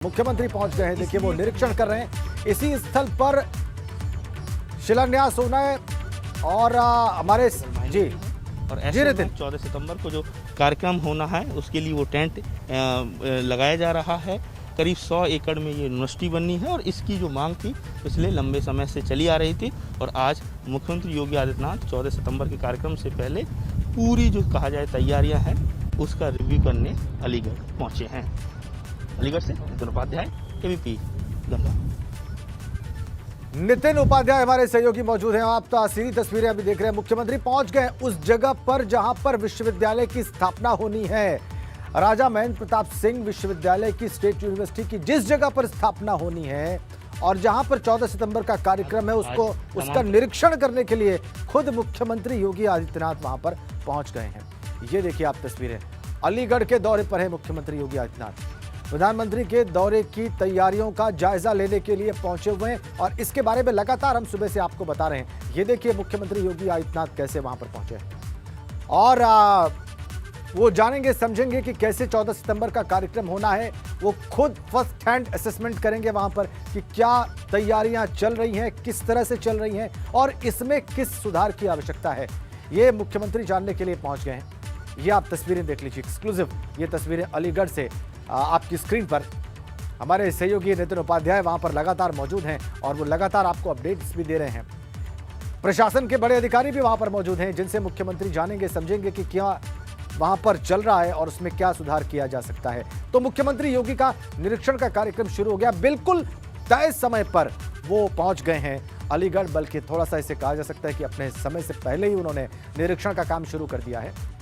मुख्यमंत्री पहुंच गए हैं। देखिए वो निरीक्षण कर रहे हैं। इसी स्थल पर शिलान्यास होना है और हमारे जी और ऐसे में 14 सितंबर को जो कार्यक्रम होना है उसके लिए वो टेंट लगाया जा रहा है। करीब 100 एकड़ में ये यूनिवर्सिटी बननी है और इसकी जो मांग थी पिछले लंबे समय से चली आ रही थी और आज मुख्यमंत्री योगी आदित्यनाथ 14 सितंबर के कार्यक्रम से पहले पूरी जो कहा जाए तैयारियां हैं उसका रिव्यू करने अलीगढ़ पहुंचे हैं। अलीगढ़ से नितिन उपाध्याय, एबीपी गंगा। नितिन उपाध्याय हमारे सहयोगी मौजूद हैं। आप तो सीधी तस्वीरें अभी देख रहे हैं। मुख्यमंत्री पहुंच गए उस जगह पर जहां पर विश्वविद्यालय की स्थापना होनी है। राजा महेंद्र प्रताप सिंह विश्वविद्यालय की स्टेट यूनिवर्सिटी की जिस जगह पर स्थापना होनी है और जहां पर 14 सितंबर का कार्यक्रम है उसका निरीक्षण करने के लिए खुद मुख्यमंत्री योगी आदित्यनाथ वहां पर पहुंच गए हैं। ये देखिए आप तस्वीरें। अलीगढ़ के दौरे पर है मुख्यमंत्री योगी आदित्यनाथ। प्रधानमंत्री के दौरे की तैयारियों का जायजा लेने के लिए पहुंचे हुए हैं और इसके बारे में लगातार हम सुबह से आपको बता रहे हैं। ये देखिए मुख्यमंत्री योगी आदित्यनाथ कैसे वहां पर पहुंचे और वो जानेंगे समझेंगे कि कैसे 14 सितंबर का कार्यक्रम होना है। वो खुद फर्स्ट हैंड असेसमेंट करेंगे वहां पर कि क्या तैयारियां चल रही हैं, किस तरह से चल रही हैं और इसमें किस सुधार की आवश्यकता है। ये मुख्यमंत्री जानने के लिए पहुंच गए हैं। ये आप तस्वीरें देख लीजिए, एक्सक्लूसिव ये तस्वीरें अलीगढ़ से आपकी स्क्रीन पर। हमारे सहयोगी नितिन उपाध्याय वहां पर लगातार मौजूद हैं और वो लगातार आपको अपडेट्स भी दे रहे हैं। प्रशासन के बड़े अधिकारी भी वहां पर मौजूद हैं जिनसे मुख्यमंत्री जानेंगे समझेंगे कि क्या वहां पर चल रहा है और उसमें क्या सुधार किया जा सकता है। तो मुख्यमंत्री योगी का निरीक्षण का कार्यक्रम शुरू हो गया। बिल्कुल तय समय पर वो पहुंच गए हैं अलीगढ़, बल्कि थोड़ा सा इसे कहा जा सकता है कि अपने समय से पहले ही उन्होंने निरीक्षण का काम शुरू कर दिया है।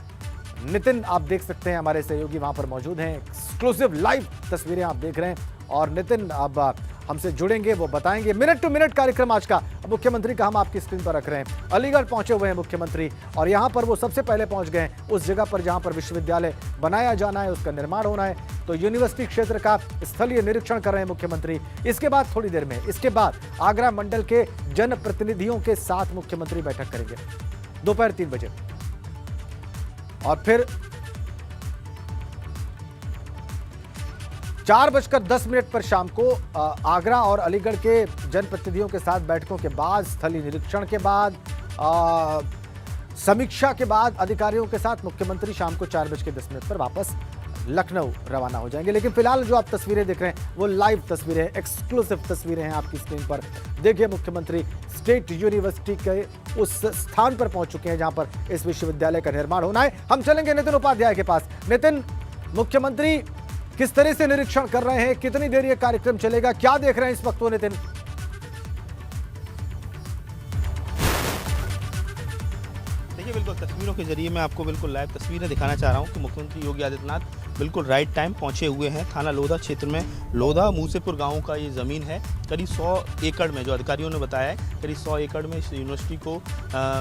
नितिन आप देख सकते हैं हमारे सहयोगी वहां पर मौजूद हैं। एक्सक्लूसिव लाइव तस्वीरें आप देख रहे हैं और नितिन अब हमसे जुड़ेंगे, वो बताएंगे मिनट टू मिनट कार्यक्रम आज का मुख्यमंत्री का हम आपकी स्क्रीन पर रख रहे हैं। अलीगढ़ पहुंचे हुए हैं मुख्यमंत्री और यहां पर वो सबसे पहले पहुंच गए उस जगह पर जहां पर विश्वविद्यालय बनाया जाना है, उसका निर्माण होना है। तो यूनिवर्सिटी क्षेत्र का स्थलीय निरीक्षण कर रहे हैं मुख्यमंत्री। इसके बाद थोड़ी देर में इसके बाद आगरा मंडल के जनप्रतिनिधियों के साथ मुख्यमंत्री बैठक करेंगे दोपहर 3 बजे और फिर 4:10 पर शाम को आगरा और अलीगढ़ के जनप्रतिनिधियों के साथ बैठकों के बाद, स्थलीय निरीक्षण के बाद, समीक्षा के बाद अधिकारियों के साथ मुख्यमंत्री शाम को 4:10 पर वापस लखनऊ रवाना हो जाएंगे। लेकिन फिलहाल जो आप तस्वीरें देख रहे हैं वो लाइव तस्वीरें हैं, एक्सक्लूसिव तस्वीरें हैं आपकी स्क्रीन पर। देखिए मुख्यमंत्री स्टेट यूनिवर्सिटी के उस स्थान पर पहुंच चुके हैं जहां पर इस विश्वविद्यालय का निर्माण होना है। हम चलेंगे नितिन उपाध्याय के पास। नितिन, मुख्यमंत्री किस तरह से निरीक्षण कर रहे हैं, कितनी देर ये कार्यक्रम चलेगा, क्या देख रहे हैं इस वक्त वो नितिन? देखिए बिल्कुल तस्वीरों के जरिए मैं आपको बिल्कुल लाइव तस्वीरें दिखाना चाह रहा हूं कि मुख्यमंत्री योगी आदित्यनाथ बिल्कुल राइट टाइम पहुंचे हुए हैं। थाना लोधा क्षेत्र में लोधा मूसेपुर गांव का ये ज़मीन है। करीब 100 एकड़ में, जो अधिकारियों ने बताया है, करीब 100 एकड़ में इस यूनिवर्सिटी को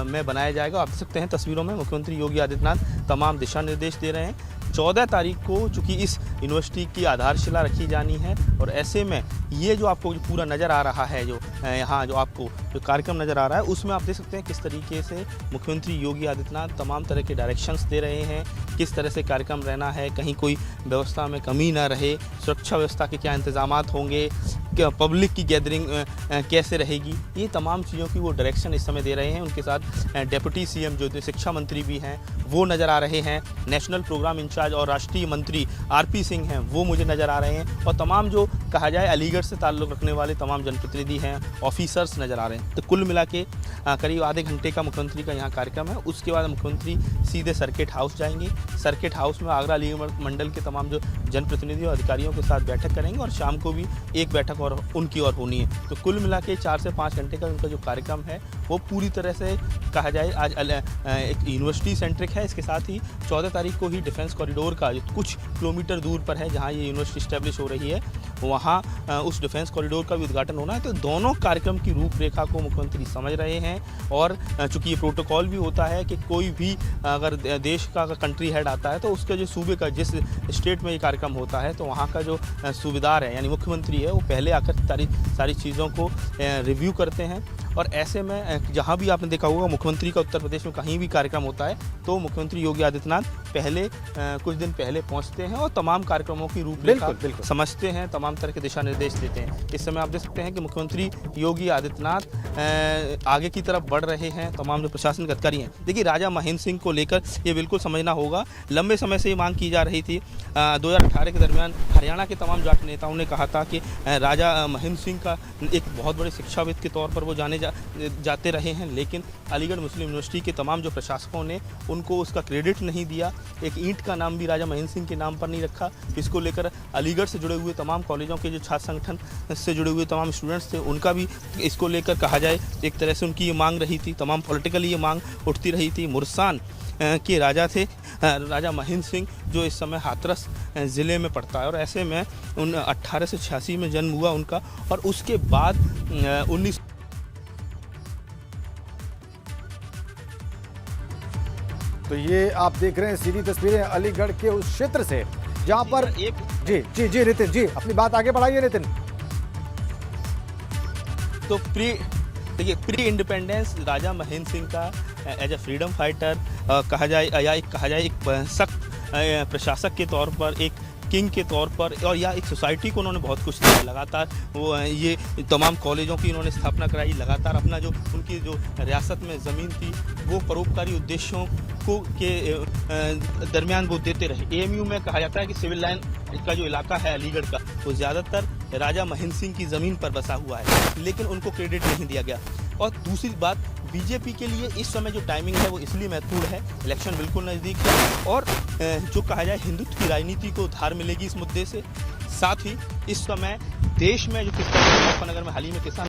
में बनाया जाएगा। आप देख सकते हैं तस्वीरों में मुख्यमंत्री योगी आदित्यनाथ तमाम दिशा निर्देश दे रहे हैं। 14 तारीख को चूँकि इस यूनिवर्सिटी की आधारशिला रखी जानी है और ऐसे में ये जो आपको पूरा नज़र आ रहा है, जो यहाँ जो आपको जो कार्यक्रम नज़र आ रहा है उसमें आप देख सकते हैं किस तरीके से मुख्यमंत्री योगी आदित्यनाथ तमाम तरह के डायरेक्शंस दे रहे हैं, किस तरह से कार्यक्रम रहना है, कहीं कोई व्यवस्था में कमी ना रहे, सुरक्षा व्यवस्था के क्या इंतजामात होंगे, क्या पब्लिक की गैदरिंग कैसे रहेगी, ये तमाम चीज़ों की वो डायरेक्शन इस समय दे रहे हैं। उनके साथ डिप्टी सीएम जो शिक्षा मंत्री भी हैं वो नज़र आ रहे हैं, नेशनल प्रोग्राम इंचार्ज और राष्ट्रीय मंत्री आरपी सिंह हैं वो मुझे नज़र आ रहे हैं और तमाम जो कहा जाए अलीगढ़ से ताल्लुक़ रखने वाले तमाम जनप्रतिनिधि हैं, ऑफिसर्स नज़र आ रहे हैं। तो कुल मिला के करीब आधे घंटे का मुख्यमंत्री का यहाँ कार्यक्रम है। उसके बाद मुख्यमंत्री सीधे सर्किट हाउस जाएंगे। सर्किट हाउस में आगरा अलीगढ़ मंडल के तमाम जो जनप्रतिनिधि और अधिकारियों के साथ बैठक करेंगे और शाम को भी एक बैठक और उनकी और होनी है। तो कुल मिला के 4 से 5 घंटे का उनका जो कार्यक्रम है वो पूरी तरह से कहा जाए आज एक यूनिवर्सिटी सेंट्रिक है। इसके साथ ही 14 तारीख को ही डिफेंस कॉरिडोर का जो कुछ किलोमीटर दूर पर है जहाँ ये यूनिवर्सिटी इस्टेब्लिश हो रही है, वहाँ उस डिफेंस कॉरिडोर का भी उद्घाटन होना है। तो दोनों कार्यक्रम की रूपरेखा को मुख्यमंत्री समझ रहे हैं और चूँकि ये प्रोटोकॉल भी होता है कि कोई भी अगर देश का कंट्री हेड आता है तो उसके जो सूबे का जिस स्टेट में ये कार्यक्रम होता है तो वहाँ का जो सूबेदार है यानी मुख्यमंत्री है वो पहले आकर सारी चीज़ों को रिव्यू करते हैं और ऐसे में जहाँ भी आपने देखा होगा मुख्यमंत्री का उत्तर प्रदेश में कहीं भी कार्यक्रम होता है तो मुख्यमंत्री योगी आदित्यनाथ पहले कुछ दिन पहले पहुँचते हैं और तमाम कार्यक्रमों की रूपरेखा समझते हैं, तमाम तरह के दिशा निर्देश देते हैं। इस समय आप देख सकते हैं कि मुख्यमंत्री योगी आदित्यनाथ आगे की तरफ बढ़ रहे हैं, तमाम जो प्रशासनिक अधिकारी हैं। देखिए, राजा महेंद्र सिंह को लेकर ये बिल्कुल समझना होगा, लंबे समय से ये मांग की जा रही थी। 2018 के दरमियान हरियाणा के तमाम जाट नेताओं ने कहा था कि राजा महेंद्र सिंह का एक बहुत बड़े शिक्षाविद के तौर पर वो जाने जाते रहे हैं, लेकिन अलीगढ़ मुस्लिम यूनिवर्सिटी के तमाम जो प्रशासकों ने उनको उसका क्रेडिट नहीं दिया। एक ईंट का नाम भी राजा महेंद्र सिंह के नाम पर नहीं रखा। इसको लेकर अलीगढ़ से जुड़े हुए तमाम कॉलेजों के जो छात्र संगठन से जुड़े हुए तमाम स्टूडेंट्स थे, उनका भी इसको लेकर कहा जाए एक तरह से उनकी ये मांग रही थी, तमाम पॉलिटिकली ये मांग उठती रही थी। मुरसान के राजा थे राजा महेंद्र सिंह, जो इस समय हाथरस ज़िले में पड़ता है, और ऐसे में 1886 में जन्म हुआ उनका, और उसके बाद 19 तो ये आप देख रहे हैं सीधी तस्वीरें अलीगढ़ के उस क्षेत्र से जहां पर जी नितिन जी अपनी बात आगे बढ़ाइए नितिन। तो प्री इंडिपेंडेंस राजा महेंद्र सिंह का एज ए फ्रीडम फाइटर कहा जाए या एक सख्त प्रशासक के तौर पर, एक किंग के तौर पर, और या एक सोसाइटी को उन्होंने बहुत कुछ दिया। लगातार वो ये तमाम कॉलेजों की इन्होंने स्थापना कराई, लगातार अपना जो उनकी जो रियासत में ज़मीन थी वो परोपकारी उद्देश्यों को के दरमियान वो देते रहे। एएमयू में कहा जाता है कि सिविल लाइन का जो इलाका है अलीगढ़ का, वो ज़्यादातर राजा महेंद्र सिंह की ज़मीन पर बसा हुआ है, लेकिन उनको क्रेडिट नहीं दिया गया। और दूसरी बात, बीजेपी के लिए इस समय जो टाइमिंग है वो इसलिए महत्वपूर्ण है, इलेक्शन बिल्कुल नज़दीक है, और जो कहा जाए हिंदुत्व की राजनीति को धार मिलेगी इस मुद्दे से। साथ ही इस समय देश में जो किसान मुजफ्फरनगर में हाल ही में किसान